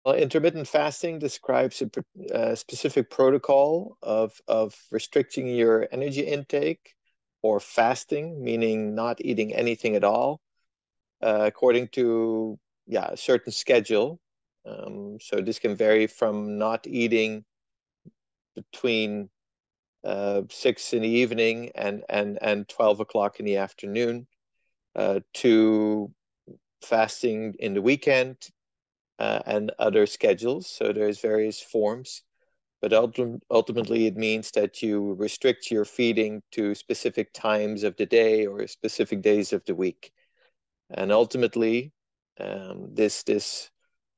Well, intermittent fasting describes a specific protocol of restricting your energy intake or fasting, meaning not eating anything at all, according to a certain schedule. So this can vary from not eating between 6 in the evening and 12 o'clock in the afternoon to fasting in the weekend and other schedules. So there's various forms, but ultimately it means that you restrict your feeding to specific times of the day or specific days of the week. And ultimately, this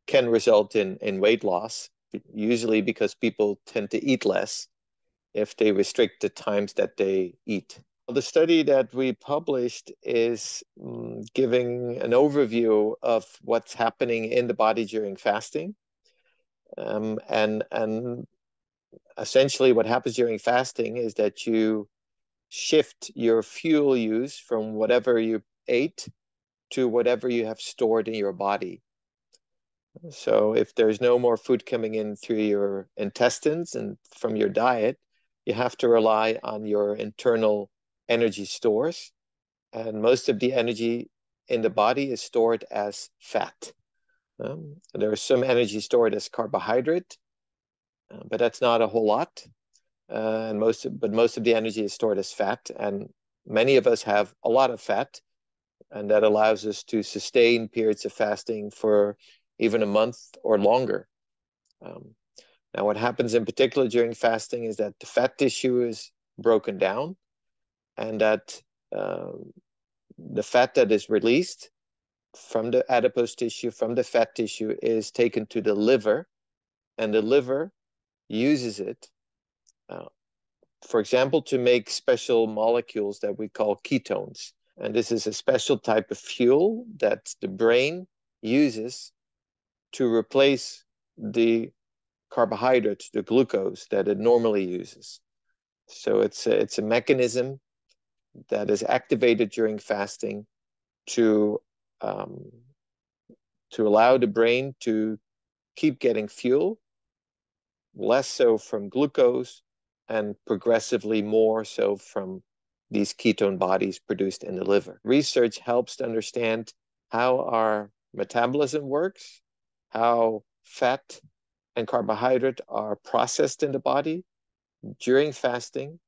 can result in weight loss, usually because people tend to eat less if they restrict the times that they eat. The study that we published is giving an overview of what's happening in the body during fasting. And essentially what happens during fasting is that you shift your fuel use from whatever you ate to whatever you have stored in your body. So if there's no more food coming in through your intestines and from your diet, you have to rely on your internal energy stores. And most of the energy in the body is stored as fat. There is some energy stored as carbohydrate, but that's not a whole lot. And most of the energy is stored as fat. And many of us have a lot of fat, and that allows us to sustain periods of fasting for even a month or longer. Um, Now, what happens in particular during fasting is that the fat tissue is broken down, and that the fat that is released from the adipose tissue, from the fat tissue, is taken to the liver, and the liver uses it, uh, for example, to make special molecules that we call ketones. And this is a special type of fuel that the brain uses to replace the carbohydrates, the glucose that it normally uses. So it's a mechanism that is activated during fasting to um, to allow the brain to keep getting fuel, less so from glucose, and progressively more so from these ketone bodies produced in the liver. Research helps to understand how our metabolism works, how fat and carbohydrate are processed in the body during fasting,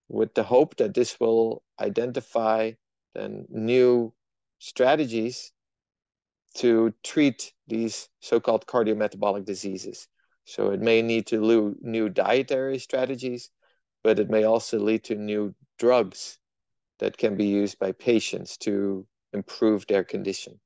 with the hope that this will identify then new strategies to treat these so-called cardiometabolic diseases. So it may lead to new dietary strategies, but it may also lead to new drugs that can be used by patients to improve their condition.